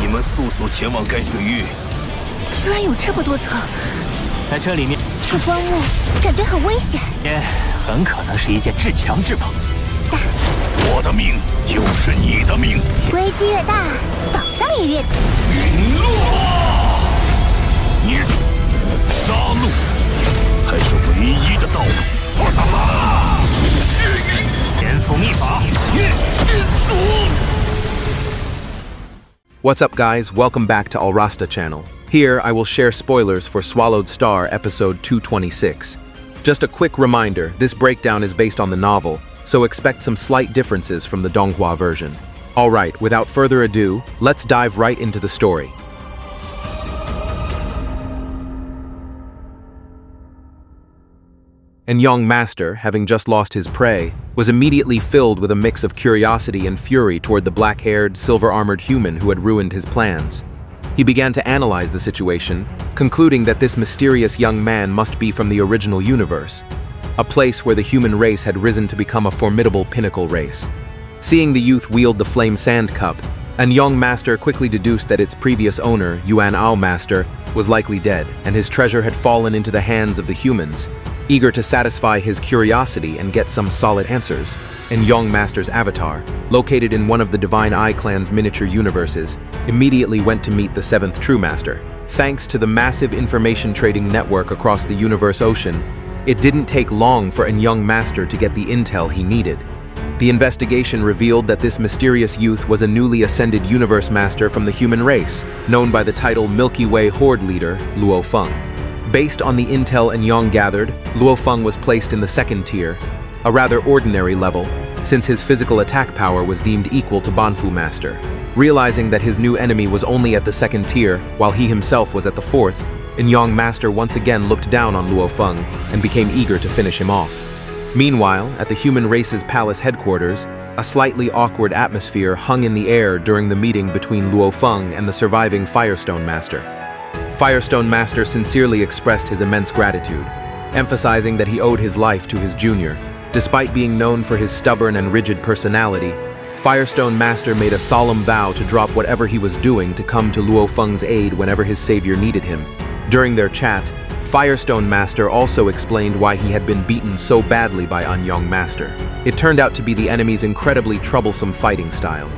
们速速前往该水域。居然有这么多层，在这里面，这光雾感觉很危险，很可能是一件至强至宝。但我的命就是你的命，危机越大，宝藏也越大。陨落！你杀戮才是唯一的道路。做什么？天赋秘法，月之主。What's up, guys? Welcome back to Alrasta channel. Here, I will share spoilers for SwallowedStar episode 226. Just a quick reminder, this breakdown is based on the novel, so expect some slight differences from the Donghua version. Alright, without further ado, let's dive right into the story. And young master, having just lost his prey, was immediately filled with a mix of curiosity and fury toward the black-haired, silver-armored human who had ruined his plans. He began to analyze the situation, concluding that this mysterious young man must be from the original universe, a place where the human race had risen to become a formidable pinnacle race. Seeing the youth wield the flame sand cup, and young master quickly deduced that its previous owner, Yuan Ao Master, was likely dead, and his treasure had fallen into the hands of the humans. Eager to satisfy his curiosity and get some solid answers, and Young Master's avatar, located in one of the Divine Eye Clan's miniature universes, immediately went to meet the 7th True Master. Thanks to the massive information trading network across the universe ocean, it didn't take long for Young Master to get the intel he needed. The investigation revealed that this mysterious youth was a newly ascended universe master from the human race, known by the title Milky Way Horde Leader, Luofeng. Based on the intel Yang gathered, Luofeng was placed in the 2nd tier, a rather ordinary level, since his physical attack power was deemed equal to Banfu Master. Realizing that his new enemy was only at the 2nd tier, while he himself was at the 4th, Yang Master once again looked down on Luofeng and became eager to finish him off. Meanwhile, at the human race's palace headquarters, a slightly awkward atmosphere hung in the air during the meeting between Luofeng and the surviving Firestone Master. Firestone Master sincerely expressed his immense gratitude, emphasizing that he owed his life to his junior. Despite being known for his stubborn and rigid personality, Firestone Master made a solemn vow to drop whatever he was doing to come to Luofeng's aid whenever his savior needed him. During their chat, Firestone Master also explained why he had been beaten so badly by Young Master. It turned out to be the enemy's incredibly troublesome fighting style.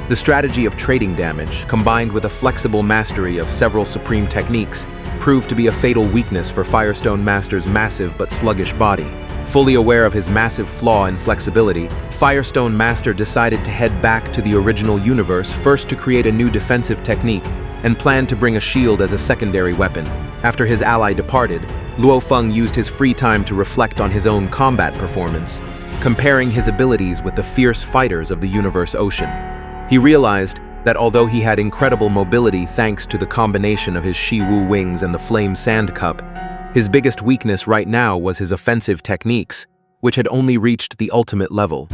The strategy of trading damage, combined with a flexible mastery of several supreme techniques, proved to be a fatal weakness for Firestone Master's massive but sluggish body. Fully aware of his massive flaw in flexibility, Firestone Master decided to head back to the original universe first to create a new defensive technique, and planned to bring a shield as a secondary weapon. After his ally departed, Luofeng used his free time to reflect on his own combat performance, comparing his abilities with the fierce fighters of the universe ocean. He realized that although he had incredible mobility thanks to the combination of his Shi-Wu wings and the flame sand cup, his biggest weakness right now was his offensive techniques, which had only reached the ultimate level.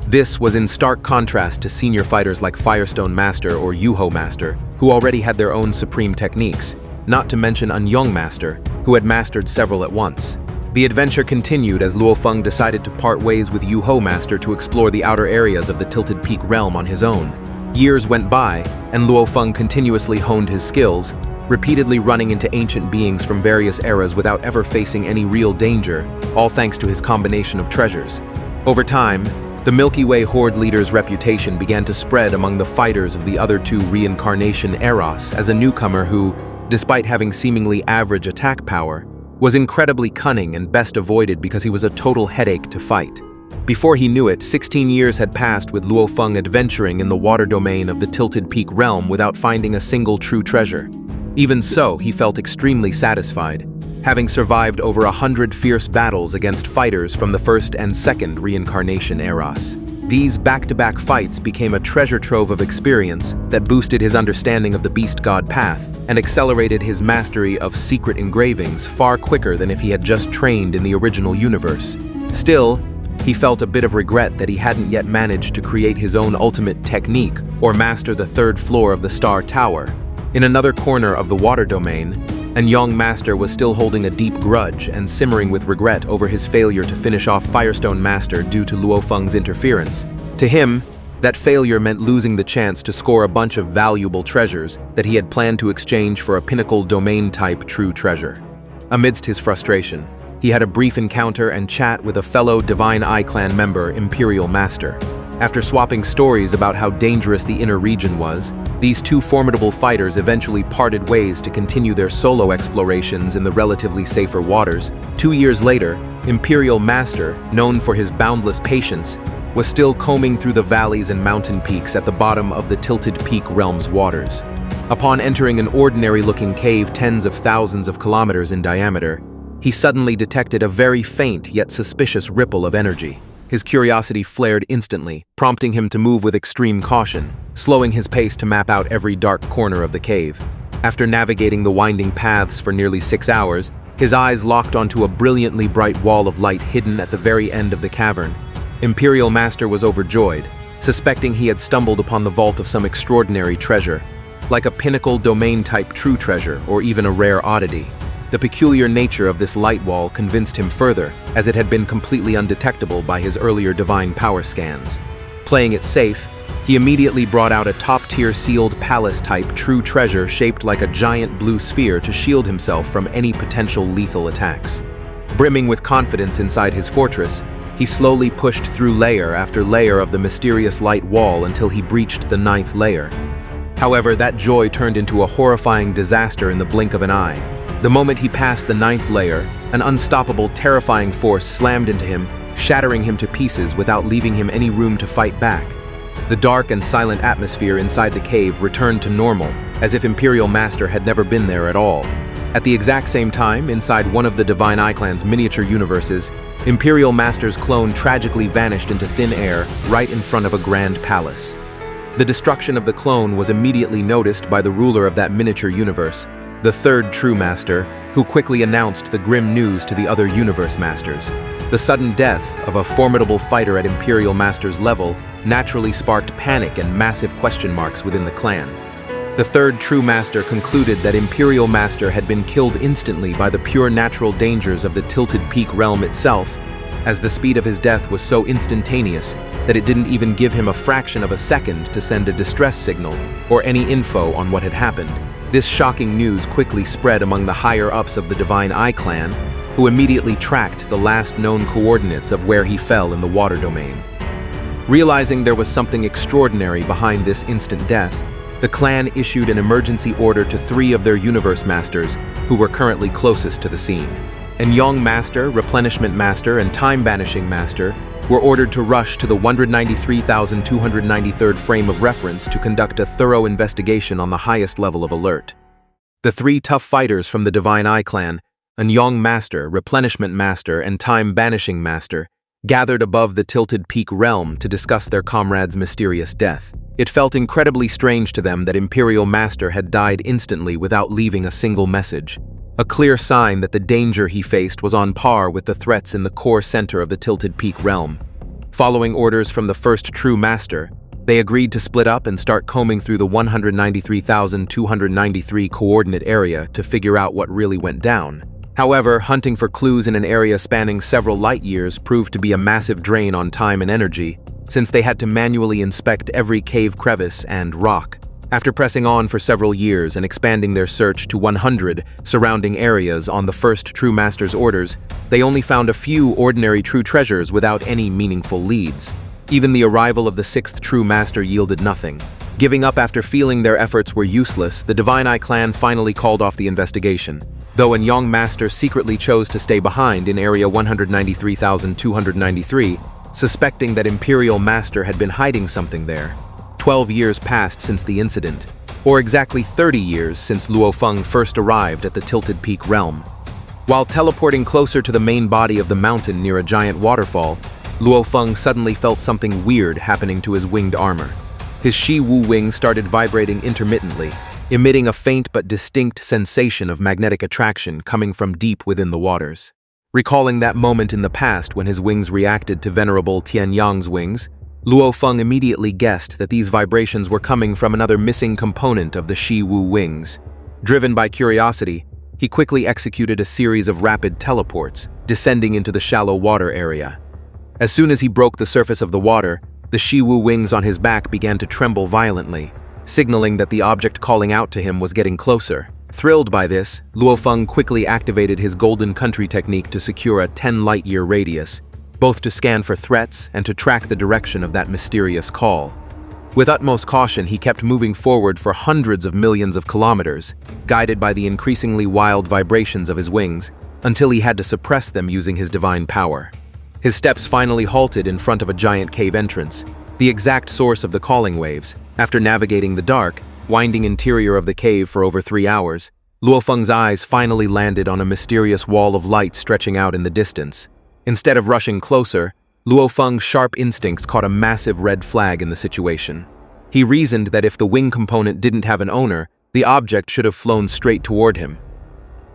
This was in stark contrast to senior fighters like Firestone Master or Yuho Master, who already had their own supreme techniques, not to mention Young Master, who had mastered several at once. The adventure continued as Luofeng decided to part ways with Yuho Master to explore the outer areas of the Tilted Peak realm on his own. Years went by, and Luofeng continuously honed his skills, repeatedly running into ancient beings from various eras without ever facing any real danger, all thanks to his combination of treasures. Over time, the Milky Way Horde leader's reputation began to spread among the fighters of the other two reincarnation eras as a newcomer who, despite having seemingly average attack power, was incredibly cunning and best avoided because he was a total headache to fight. Before he knew it, 16 years had passed with Luofeng adventuring in the water domain of the Tilted Peak realm without finding a single true treasure. Even so, he felt extremely satisfied, having survived over 100 fierce battles against fighters from the 1st and 2nd reincarnation eras. These back-to-back fights became a treasure trove of experience that boosted his understanding of the Beast God path and accelerated his mastery of secret engravings far quicker than if he had just trained in the original universe. Still, he felt a bit of regret that he hadn't yet managed to create his own ultimate technique or master the 3rd floor of the Star Tower. In another corner of the water domain, Young Master was still holding a deep grudge and simmering with regret over his failure to finish off Firestone Master due to Luofeng's interference. To him, That failure meant losing the chance to score a bunch of valuable treasures that he had planned to exchange for a pinnacle domain-type true treasure. Amidst his frustration, he had a brief encounter and chat with a fellow Divine Eye Clan member, Imperial Master. After swapping stories about how dangerous the inner region was, these two formidable fighters eventually parted ways to continue their solo explorations in the relatively safer waters. 2 years later, Imperial Master, known for his boundless patience, was still combing through the valleys and mountain peaks at the bottom of the Tilted Peak Realm's waters. Upon entering an ordinary-looking cave tens of thousands of kilometers in diameter, he suddenly detected a very faint yet suspicious ripple of energy. His curiosity flared instantly, prompting him to move with extreme caution, slowing his pace to map out every dark corner of the cave. After navigating the winding paths for nearly 6 hours, his eyes locked onto a brilliantly bright wall of light hidden at the very end of the cavern. Imperial Master was overjoyed, suspecting he had stumbled upon the vault of some extraordinary treasure, like a pinnacle domain-type true treasure or even a rare oddity. The peculiar nature of this light wall convinced him further, as it had been completely undetectable by his earlier divine power scans. Playing it safe, he immediately brought out a top-tier sealed palace-type true treasure shaped like a giant blue sphere to shield himself from any potential lethal attacks. Brimming with confidence inside his fortress, he slowly pushed through layer after layer of the mysterious light wall until he breached the 9th layer. However, that joy turned into a horrifying disaster in the blink of an eye. The moment he passed the 9th layer, an unstoppable, terrifying force slammed into him, shattering him to pieces without leaving him any room to fight back. The dark and silent atmosphere inside the cave returned to normal, as if Imperial Master had never been there at all. At the exact same time, inside one of the Divine Eye Clan's miniature universes, Imperial Master's clone tragically vanished into thin air right in front of a grand palace. The destruction of the clone was immediately noticed by the ruler of that miniature universe, the 3rd True Master, who quickly announced the grim news to the other Universe Masters. The sudden death of a formidable fighter at Imperial Master's level naturally sparked panic and massive question marks within the clan. The 3rd True Master concluded that Imperial Master had been killed instantly by the pure natural dangers of the Tilted Peak realm itself, as the speed of his death was so instantaneous that it didn't even give him a fraction of a second to send a distress signal or any info on what had happened. This shocking news quickly spread among the higher-ups of the Divine Eye Clan, who immediately tracked the last known coordinates of where he fell in the water domain. Realizing there was something extraordinary behind this instant death, the clan issued an emergency order to 3 of their Universe Masters, who were currently closest to the scene. Yong Master, Replenishment Master, and Time Banishing Master were ordered to rush to the 193,293rd frame of reference to conduct a thorough investigation on the highest level of alert. The 3 tough fighters from the Divine Eye Clan, Yong Master, Replenishment Master, and Time Banishing Master, gathered above the Tilted Peak realm to discuss their comrade's mysterious death. It felt incredibly strange to them that Imperial Master had died instantly without leaving a single message. A clear sign that the danger he faced was on par with the threats in the core center of the Tilted Peak realm. Following orders from the 1st True Master, they agreed to split up and start combing through the 193,293 coordinate area to figure out what really went down. However, hunting for clues in an area spanning several light years proved to be a massive drain on time and energy, since they had to manually inspect every cave crevice and rock. After pressing on for several years and expanding their search to 100 surrounding areas on the 1st True Master's orders, they only found a few ordinary true treasures without any meaningful leads. Even the arrival of the 6th True Master yielded nothing. Giving up after feeling their efforts were useless, the Divine Eye Clan finally called off the investigation, though Yong Master secretly chose to stay behind in area 193,293, suspecting that Imperial Master had been hiding something there. 12 years passed since the incident, or exactly 30 years since Luofeng first arrived at the Tilted Peak realm. While teleporting closer to the main body of the mountain near a giant waterfall, Luofeng suddenly felt something weird happening to his winged armor. His Shi Wu wing started vibrating intermittently, emitting a faint but distinct sensation of magnetic attraction coming from deep within the waters. Recalling that moment in the past when his wings reacted to Venerable Tianyang's wings, Luofeng immediately guessed that these vibrations were coming from another missing component of the Shi Wu wings. Driven by curiosity, he quickly executed a series of rapid teleports, descending into the shallow water area. As soon as he broke the surface of the water, The Shiwu wings on his back began to tremble violently, signaling that the object calling out to him was getting closer. Thrilled by this, Luofeng quickly activated his Golden Country technique to secure a 10 light-year radius, both to scan for threats and to track the direction of that mysterious call. With utmost caution, he kept moving forward for hundreds of millions of kilometers, guided by the increasingly wild vibrations of his wings, until he had to suppress them using his divine power. His steps finally halted in front of a giant cave entrance, the exact source of the calling waves. After navigating the dark, winding interior of the cave for over 3 hours, Luofeng's eyes finally landed on a mysterious wall of light stretching out in the distance. Instead of rushing closer, Luofeng's sharp instincts caught a massive red flag in the situation. He reasoned that if the wing component didn't have an owner, the object should have flown straight toward him.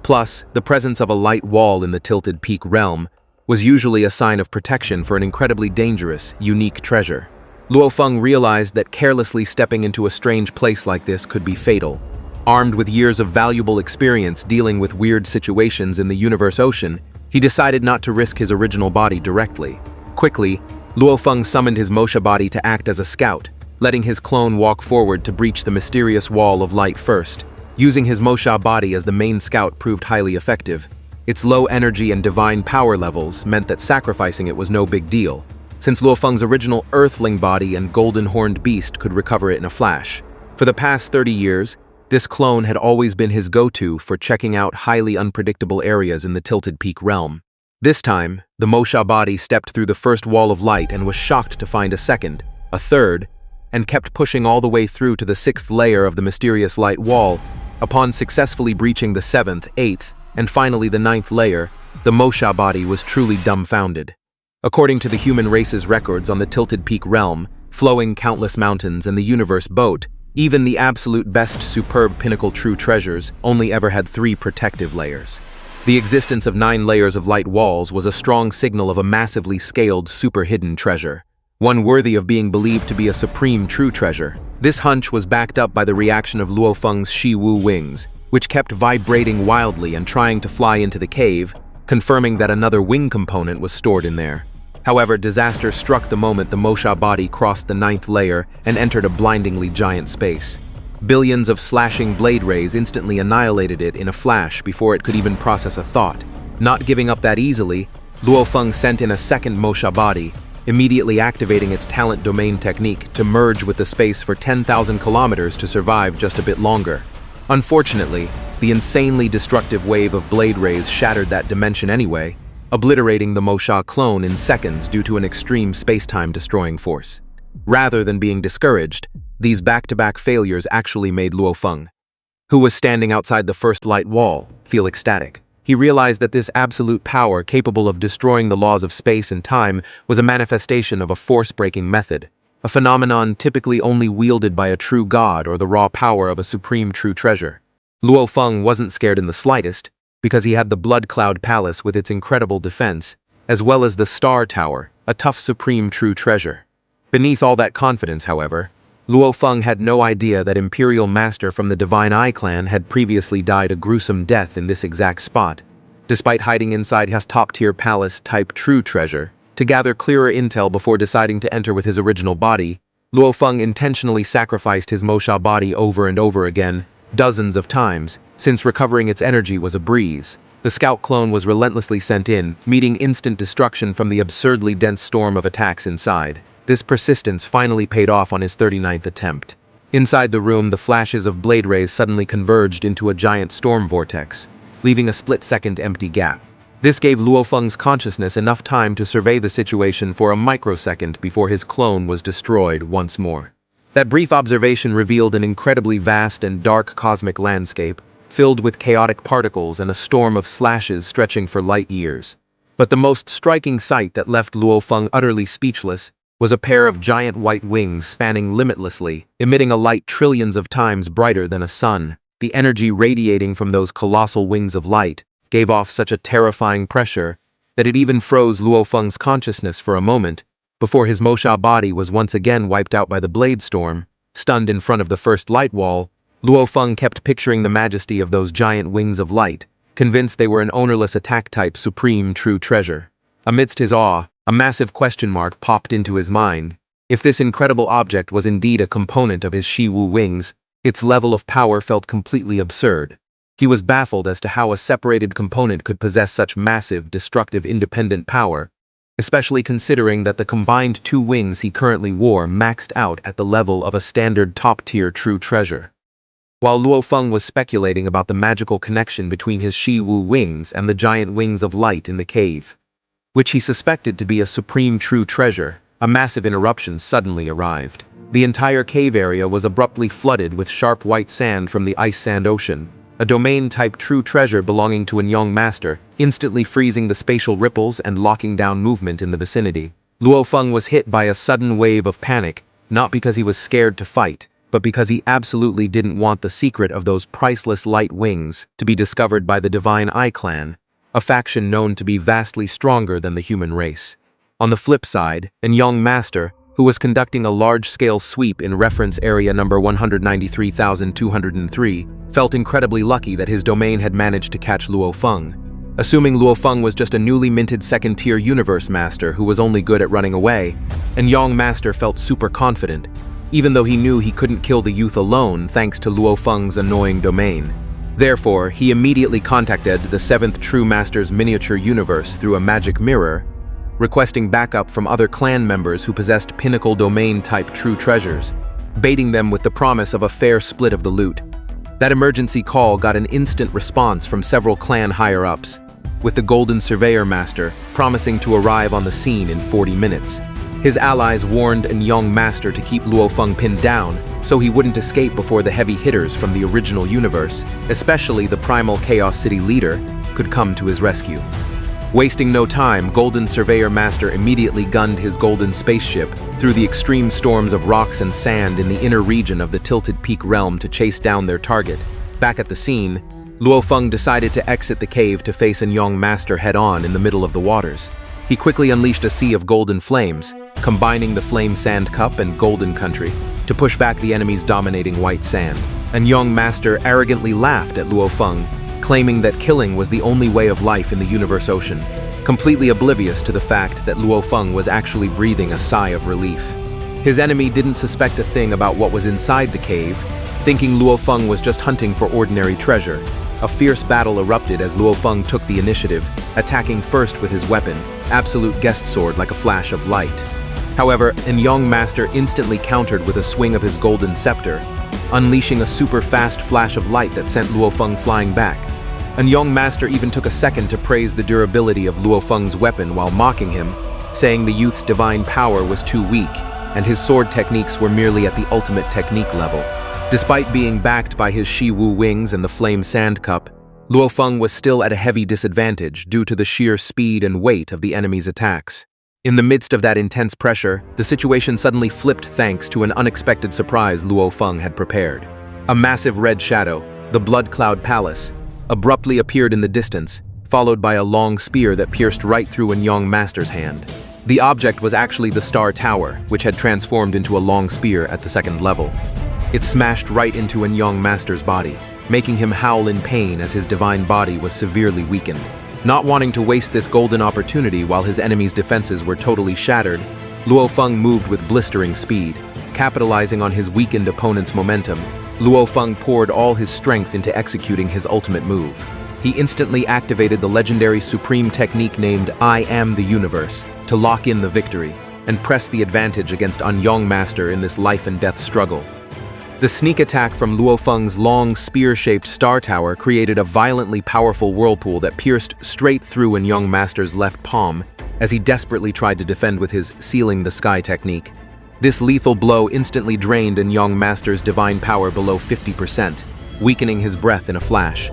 Plus, the presence of a light wall in the tilted peak realm was usually a sign of protection for an incredibly dangerous, unique treasure. Luofeng realized that carelessly stepping into a strange place like this could be fatal. Armed with years of valuable experience dealing with weird situations in the universe ocean, he decided not to risk his original body directly. Quickly, Luofeng summoned his Mosha body to act as a scout, letting his clone walk forward to breach the mysterious wall of light first. Using his Mosha body as the main scout proved highly effective. Its low energy and divine power levels meant that sacrificing it was no big deal, since Luofeng's original Earthling body and golden-horned beast could recover it in a flash. For the past 30 years, this clone had always been his go-to for checking out highly unpredictable areas in the Tilted Peak realm. This time, the Mosha body stepped through the first wall of light and was shocked to find a second, a third, and kept pushing all the way through to the 6th layer of the mysterious light wall. Upon successfully breaching the 7th, 8th, and finally the 9th layer, the Mosha body was truly dumbfounded. According to the human race's records on the Tilted Peak realm, flowing countless mountains and the universe boat, even the absolute best superb pinnacle true treasures only ever had 3 protective layers. The existence of 9 layers of light walls was a strong signal of a massively scaled super-hidden treasure, one worthy of being believed to be a supreme true treasure. This hunch was backed up by the reaction of Luofeng's Shiwu wings, which kept vibrating wildly and trying to fly into the cave, confirming that another wing component was stored in there. However, disaster struck the moment the Mosha body crossed the 9th layer and entered a blindingly giant space. Billions of slashing blade rays instantly annihilated it in a flash before it could even process a thought. Not giving up that easily, Luofeng sent in a second Mosha body, immediately activating its talent domain technique to merge with the space for 10,000 kilometers to survive just a bit longer. Unfortunately, the insanely destructive wave of blade rays shattered that dimension anyway, obliterating the Mosha clone in seconds due to an extreme space-time destroying force. Rather than being discouraged, these back-to-back failures actually made Luofeng, who was standing outside the first light wall, feel ecstatic. He realized that this absolute power capable of destroying the laws of space and time was a manifestation of a force-breaking method, a phenomenon typically only wielded by a true god or the raw power of a supreme true treasure. Luofeng wasn't scared in the slightest, because he had the Blood Cloud Palace with its incredible defense, as well as the Star Tower, a tough supreme true treasure. Beneath all that confidence, however, Luofeng had no idea that Imperial Master from the Divine Eye clan had previously died a gruesome death in this exact spot. Despite hiding inside his top-tier palace-type true treasure, to gather clearer intel before deciding to enter with his original body, Luofeng intentionally sacrificed his Mosha body over and over again, dozens of times, since recovering its energy was a breeze. The scout clone was relentlessly sent in, meeting instant destruction from the absurdly dense storm of attacks inside. This persistence finally paid off on his 39th attempt. Inside the room, the flashes of blade rays suddenly converged into a giant storm vortex, leaving a split-second empty gap. This gave Luofeng's consciousness enough time to survey the situation for a microsecond before his clone was destroyed once more. That brief observation revealed an incredibly vast and dark cosmic landscape, filled with chaotic particles and a storm of slashes stretching for light years. But the most striking sight that left Luofeng utterly speechless was a pair of giant white wings spanning limitlessly, emitting a light trillions of times brighter than a sun. The energy radiating from those colossal wings of light gave off such a terrifying pressure that it even froze Luofeng's consciousness for a moment, before his Mosha body was once again wiped out by the blade storm. Stunned in front of the first light wall, Luofeng kept picturing the majesty of those giant wings of light, convinced they were an ownerless attack-type supreme true treasure. Amidst his awe, a massive question mark popped into his mind. If this incredible object was indeed a component of his Shiwu wings, its level of power felt completely absurd. He was baffled as to how a separated component could possess such massive, destructive independent power, especially considering that the combined 2 wings he currently wore maxed out at the level of a standard top-tier true treasure. While Luofeng was speculating about the magical connection between his Shiwu wings and the giant wings of light in the cave, which he suspected to be a supreme true treasure, a massive interruption suddenly arrived. The entire cave area was abruptly flooded with sharp white sand from the ice sand ocean, a domain-type true treasure belonging to a young master, instantly freezing the spatial ripples and locking down movement in the vicinity. Luofeng was hit by a sudden wave of panic, not because he was scared to fight, but because he absolutely didn't want the secret of those priceless light wings to be discovered by the Divine Eye Clan, a faction known to be vastly stronger than the human race. On the flip side, an young master, who was conducting a large-scale sweep in reference area number 193,203, felt incredibly lucky that his domain had managed to catch Luofeng. Assuming Luofeng was just a newly minted second-tier universe master who was only good at running away, and young master felt super confident, even though he knew he couldn't kill the youth alone thanks to Luofeng's annoying domain. Therefore, he immediately contacted the 7th True Master's miniature universe through a magic mirror, requesting backup from other clan members who possessed pinnacle domain-type true treasures, baiting them with the promise of a fair split of the loot. That emergency call got an instant response from several clan higher-ups, with the Golden Surveyor Master promising to arrive on the scene in 40 minutes. His allies warned an young master to keep Luofeng pinned down so he wouldn't escape before the heavy hitters from the original universe, especially the Primal Chaos City leader, could come to his rescue. Wasting no time, Golden Surveyor Master immediately gunned his golden spaceship through the extreme storms of rocks and sand in the inner region of the Tilted Peak realm to chase down their target. Back at the scene, Luofeng decided to exit the cave to face an young master head-on in the middle of the waters. He quickly unleashed a sea of golden flames, combining the Flame Sand Cup and Golden Country to push back the enemy's dominating white sand. And young master arrogantly laughed at Luofeng, claiming that killing was the only way of life in the universe ocean, completely oblivious to the fact that Luofeng was actually breathing a sigh of relief. His enemy didn't suspect a thing about what was inside the cave, thinking Luofeng was just hunting for ordinary treasure. A fierce battle erupted as Luofeng took the initiative, attacking first with his weapon, Absolute Guest Sword, like a flash of light. However, an young master instantly countered with a swing of his golden scepter, unleashing a super fast flash of light that sent Luofeng flying back. And young master even took a second to praise the durability of Luofeng's weapon while mocking him, saying the youth's divine power was too weak, and his sword techniques were merely at the ultimate technique level. Despite being backed by his Shiwu wings and the Flame Sand Cup, Luofeng was still at a heavy disadvantage due to the sheer speed and weight of the enemy's attacks. In the midst of that intense pressure, the situation suddenly flipped thanks to an unexpected surprise Luofeng had prepared. A massive red shadow, the Blood Cloud Palace, abruptly appeared in the distance, followed by a long spear that pierced right through an young master's hand. The object was actually the Star Tower, which had transformed into a long spear at the 2nd level. It smashed right into an young master's body, making him howl in pain as his divine body was severely weakened. Not wanting to waste this golden opportunity while his enemy's defenses were totally shattered, Luofeng moved with blistering speed. Capitalizing on his weakened opponent's momentum, Luofeng poured all his strength into executing his ultimate move. He instantly activated the legendary supreme technique named I Am the Universe to lock in the victory and press the advantage against an young master in this life and death struggle. The sneak attack from Luofeng's long, spear-shaped star tower created a violently powerful whirlpool that pierced straight through an young master's left palm as he desperately tried to defend with his Sealing the Sky technique. This lethal blow instantly drained an young master's divine power below 50%, weakening his breath in a flash.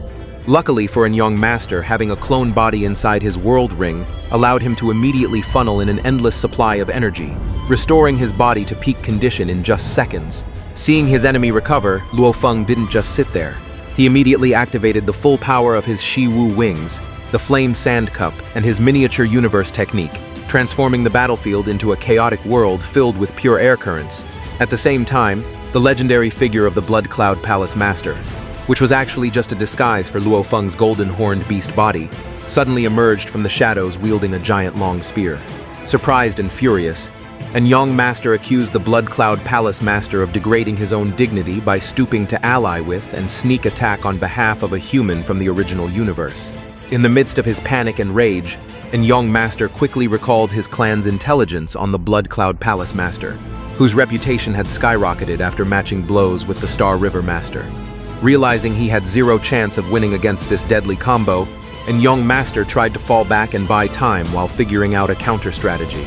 Luckily for an young master, having a clone body inside his world ring allowed him to immediately funnel in an endless supply of energy, restoring his body to peak condition in just seconds. Seeing his enemy recover, Luofeng didn't just sit there. He immediately activated the full power of his Shiwu wings, the Flame Sand Cup, and his miniature universe technique, transforming the battlefield into a chaotic world filled with pure air currents. At the same time, the legendary figure of the Blood Cloud Palace Master, which was actually just a disguise for Luofeng's golden horned beast body, suddenly emerged from the shadows wielding a giant long spear. Surprised and furious, and Young Master accused the Blood Cloud Palace Master of degrading his own dignity by stooping to ally with and sneak attack on behalf of a human from the original universe. In the midst of his panic and rage, Young Master quickly recalled his clan's intelligence on the Blood Cloud Palace Master, whose reputation had skyrocketed after matching blows with the Star River Master. Realizing he had zero chance of winning against this deadly combo, Young Master tried to fall back and buy time while figuring out a counter-strategy.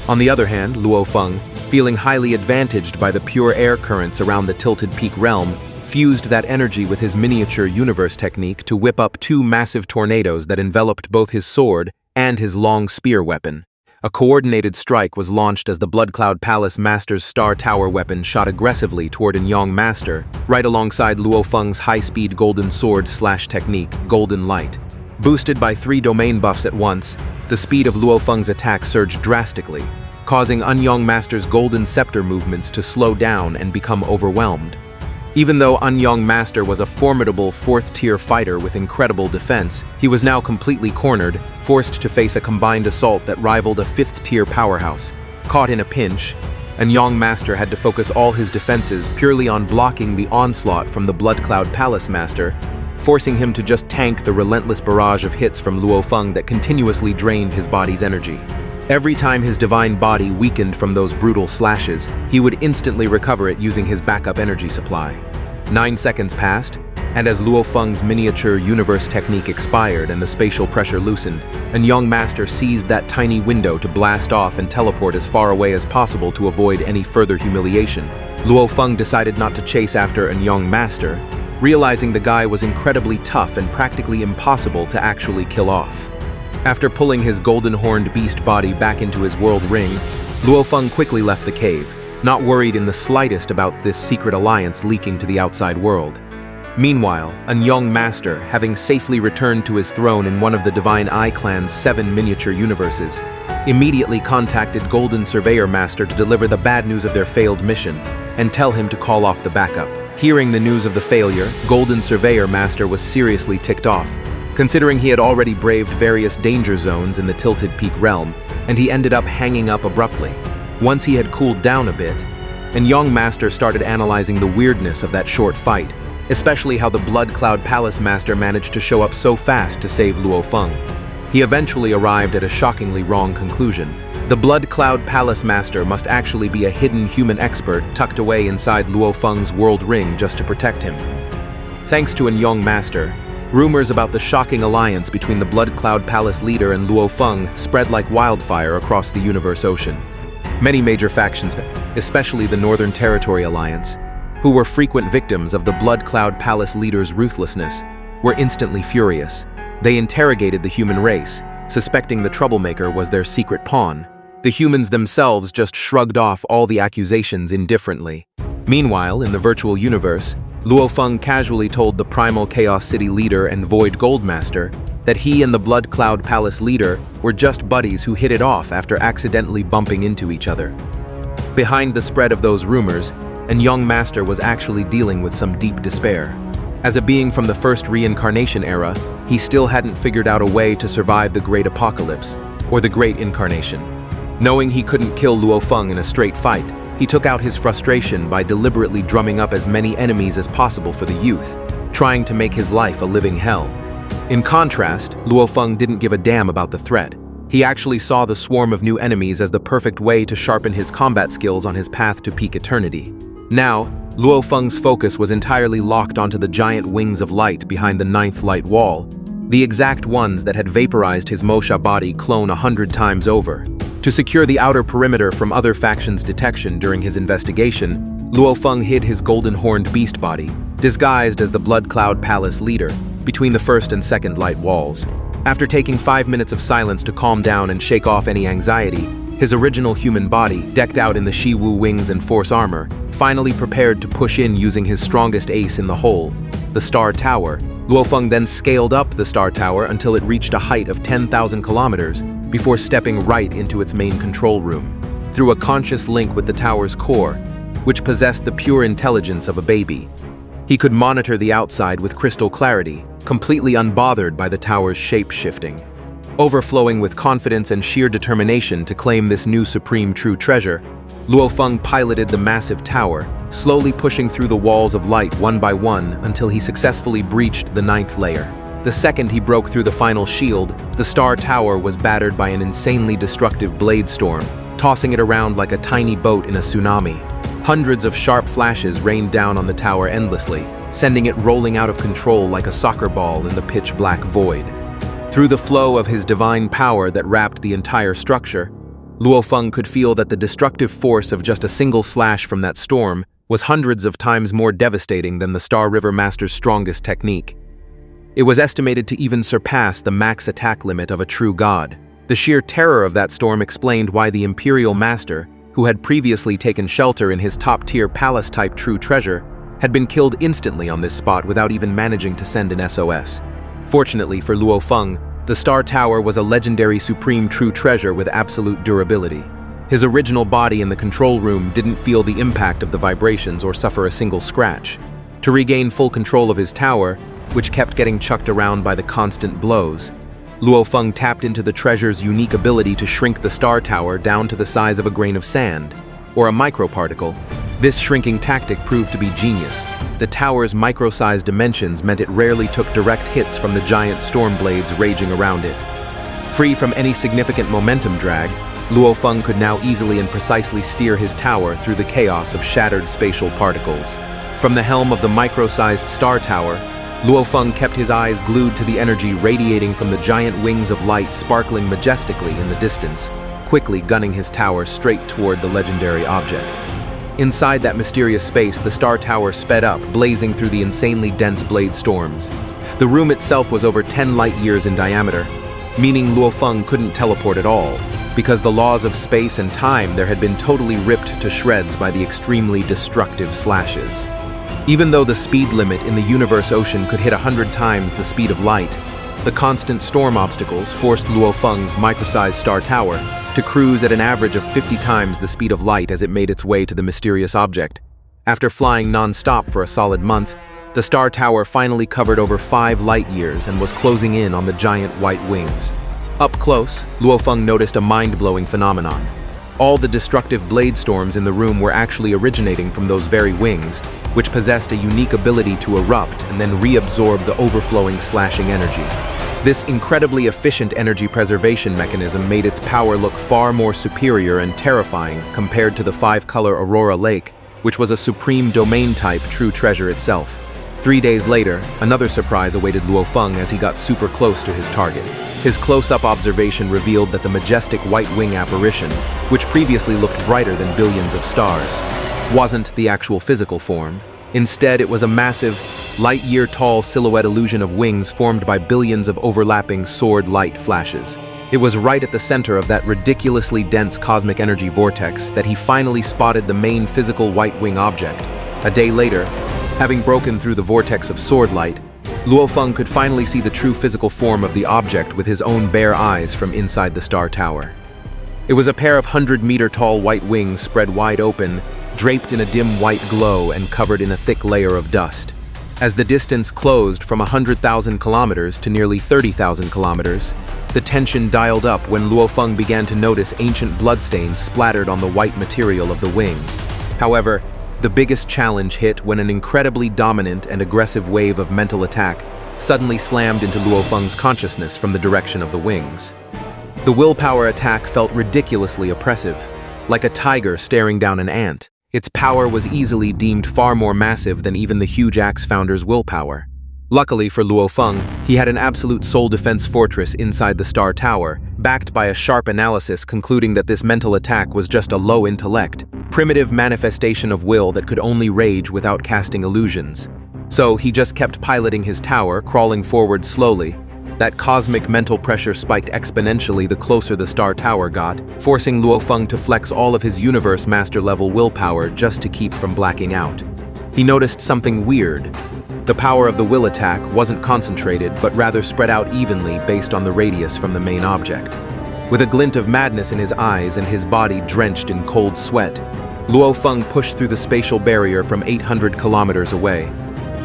On the other hand, Luofeng, feeling highly advantaged by the pure air currents around the Tilted Peak realm, fused that energy with his miniature universe technique to whip up two massive tornadoes that enveloped both his sword and his long spear weapon. A coordinated strike was launched as the Blood Cloud Palace Master's Star Tower weapon shot aggressively toward Young Master, right alongside Luofeng's high-speed golden sword/technique, Golden Light. Boosted by 3 domain buffs at once, the speed of Luofeng's attack surged drastically, causing Young Master's golden scepter movements to slow down and become overwhelmed. Even though Young Master was a formidable 4th-tier fighter with incredible defense, he was now completely cornered, forced to face a combined assault that rivaled a 5th-tier powerhouse. Caught in a pinch, Young Master had to focus all his defenses purely on blocking the onslaught from the Blood Cloud Palace Master, forcing him to just tank the relentless barrage of hits from Luofeng that continuously drained his body's energy. Every time his divine body weakened from those brutal slashes, he would instantly recover it using his backup energy supply. 9 seconds passed, and as Luofeng's miniature universe technique expired and the spatial pressure loosened, Young Master seized that tiny window to blast off and teleport as far away as possible to avoid any further humiliation. Luofeng decided not to chase after Young Master, realizing the guy was incredibly tough and practically impossible to actually kill off. After pulling his golden-horned beast body back into his world ring, Luofeng quickly left the cave, not worried in the slightest about this secret alliance leaking to the outside world. Meanwhile, Young Master, having safely returned to his throne in one of the Divine Eye Clan's 7 miniature universes, immediately contacted Golden Surveyor Master to deliver the bad news of their failed mission and tell him to call off the backup. Hearing the news of the failure, Golden Surveyor Master was seriously ticked off, considering he had already braved various danger zones in the Tilted Peak realm, and he ended up hanging up abruptly. Once he had cooled down a bit, Young Master started analyzing the weirdness of that short fight, especially how the Blood Cloud Palace Master managed to show up so fast to save Luofeng. He eventually arrived at a shockingly wrong conclusion. The Blood Cloud Palace Master must actually be a hidden human expert tucked away inside Luofeng's world ring just to protect him. Thanks to Young Master, rumors about the shocking alliance between the Blood Cloud Palace leader and Luofeng spread like wildfire across the universe ocean. Many major factions, especially the Northern Territory Alliance, who were frequent victims of the Blood Cloud Palace leader's ruthlessness, were instantly furious. They interrogated the human race, suspecting the troublemaker was their secret pawn. The humans themselves just shrugged off all the accusations indifferently. Meanwhile, in the virtual universe, Luofeng casually told the Primal Chaos City leader and Void Goldmaster that he and the Blood Cloud Palace leader were just buddies who hit it off after accidentally bumping into each other. Behind the spread of those rumors, Young Master was actually dealing with some deep despair. As a being from the first reincarnation era, he still hadn't figured out a way to survive the Great Apocalypse, or the Great Incarnation. Knowing he couldn't kill Luofeng in a straight fight, he took out his frustration by deliberately drumming up as many enemies as possible for the youth, trying to make his life a living hell. In contrast, Luofeng didn't give a damn about the threat. He actually saw the swarm of new enemies as the perfect way to sharpen his combat skills on his path to peak eternity. Now, Luofeng's focus was entirely locked onto the giant wings of light behind the 9th light wall, the exact ones that had vaporized his Mosha body clone 100 times over. To secure the outer perimeter from other factions' detection during his investigation, Luofeng hid his golden-horned beast body, disguised as the Blood Cloud Palace leader, between the 1st and 2nd light walls. After taking 5 minutes of silence to calm down and shake off any anxiety, his original human body, decked out in the Shiwu wings and force armor, finally prepared to push in using his strongest ace in the hole, the Star Tower. Luofeng then scaled up the Star Tower until it reached a height of 10,000 kilometers, before stepping right into its main control room, through a conscious link with the tower's core, which possessed the pure intelligence of a baby. He could monitor the outside with crystal clarity, completely unbothered by the tower's shape-shifting. Overflowing with confidence and sheer determination to claim this new supreme true treasure, Luofeng piloted the massive tower, slowly pushing through the walls of light one by one until he successfully breached the 9th layer. The second he broke through the final shield, the Star Tower was battered by an insanely destructive blade storm, tossing it around like a tiny boat in a tsunami. Hundreds of sharp flashes rained down on the tower endlessly, sending it rolling out of control like a soccer ball in the pitch-black void. Through the flow of his divine power that wrapped the entire structure, Luofeng could feel that the destructive force of just a single slash from that storm was hundreds of times more devastating than the Star River Master's strongest technique. It was estimated to even surpass the max attack limit of a true god. The sheer terror of that storm explained why the Imperial Master, who had previously taken shelter in his top-tier palace-type true treasure, had been killed instantly on this spot without even managing to send an SOS. Fortunately for Luofeng, the Star Tower was a legendary supreme true treasure with absolute durability. His original body in the control room didn't feel the impact of the vibrations or suffer a single scratch. To regain full control of his tower, which kept getting chucked around by the constant blows, Luofeng tapped into the treasure's unique ability to shrink the Star Tower down to the size of a grain of sand, or a microparticle. This shrinking tactic proved to be genius. The tower's micro-sized dimensions meant it rarely took direct hits from the giant storm blades raging around it. Free from any significant momentum drag, Luofeng could now easily and precisely steer his tower through the chaos of shattered spatial particles. From the helm of the micro-sized Star Tower, Luofeng kept his eyes glued to the energy radiating from the giant wings of light sparkling majestically in the distance, quickly gunning his tower straight toward the legendary object. Inside that mysterious space, the Star Tower sped up, blazing through the insanely dense blade storms. The room itself was over 10 light-years in diameter, meaning Luofeng couldn't teleport at all, because the laws of space and time there had been totally ripped to shreds by the extremely destructive slashes. Even though the speed limit in the universe ocean could hit 100 times the speed of light, the constant storm obstacles forced Luofeng's micro-sized Star Tower to cruise at an average of 50 times the speed of light as it made its way to the mysterious object. After flying non-stop for a solid month, the Star Tower finally covered over 5 light-years and was closing in on the giant white wings. Up close, Luofeng noticed a mind-blowing phenomenon. All the destructive blade storms in the room were actually originating from those very wings, which possessed a unique ability to erupt and then reabsorb the overflowing slashing energy. This incredibly efficient energy preservation mechanism made its power look far more superior and terrifying compared to the 5-color Aurora Lake, which was a supreme domain-type true treasure itself. 3 days later, another surprise awaited Luofeng as he got super close to his target. His close-up observation revealed that the majestic white wing apparition, which previously looked brighter than billions of stars, wasn't the actual physical form. Instead, it was a massive, light-year-tall silhouette illusion of wings formed by billions of overlapping sword-light flashes. It was right at the center of that ridiculously dense cosmic energy vortex that he finally spotted the main physical white wing object. A day later, having broken through the vortex of sword light, Luofeng could finally see the true physical form of the object with his own bare eyes from inside the Star Tower. It was a pair of 100-meter-tall white wings spread wide open, draped in a dim white glow and covered in a thick layer of dust. As the distance closed from 100,000 kilometers to nearly 30,000 kilometers, the tension dialed up when Luofeng began to notice ancient bloodstains splattered on the white material of the wings. However, the biggest challenge hit when an incredibly dominant and aggressive wave of mental attack suddenly slammed into Luofeng's consciousness from the direction of the wings. The willpower attack felt ridiculously oppressive, like a tiger staring down an ant. Its power was easily deemed far more massive than even the huge axe founder's willpower. Luckily for Luofeng, he had an absolute soul defense fortress inside the Star Tower, backed by a sharp analysis concluding that this mental attack was just a low intellect, primitive manifestation of will that could only rage without casting illusions. So he just kept piloting his tower, crawling forward slowly. That cosmic mental pressure spiked exponentially the closer the Star Tower got, forcing Luofeng to flex all of his universe master level willpower just to keep from blacking out. He noticed something weird. The power of the will attack wasn't concentrated, but rather spread out evenly based on the radius from the main object. With a glint of madness in his eyes and his body drenched in cold sweat, Luofeng pushed through the spatial barrier from 800 kilometers away.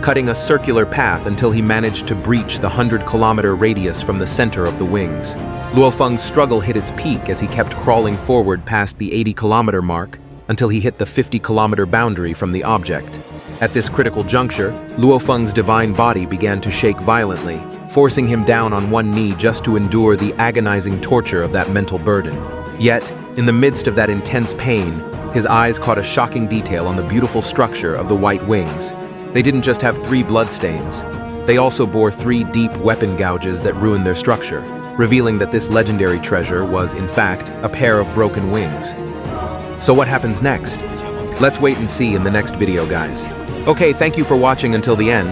cutting a circular path until he managed to breach the 100-kilometer radius from the center of the wings. Luofeng's struggle hit its peak as he kept crawling forward past the 80-kilometer mark until he hit the 50-kilometer boundary from the object. At this critical juncture, Luofeng's divine body began to shake violently, forcing him down on one knee just to endure the agonizing torture of that mental burden. Yet, in the midst of that intense pain, his eyes caught a shocking detail on the beautiful structure of the white wings. They didn't just have 3 bloodstains. They also bore 3 deep weapon gouges that ruined their structure, revealing that this legendary treasure was, in fact, a pair of broken wings. So what happens next? Let's wait and see in the next video, guys. Okay, thank you for watching until the end.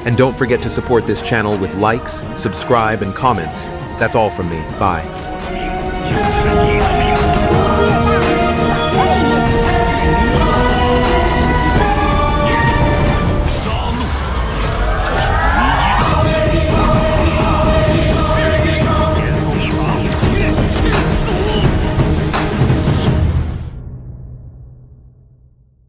And don't forget to support this channel with likes, subscribe, and comments. That's all from me. Bye.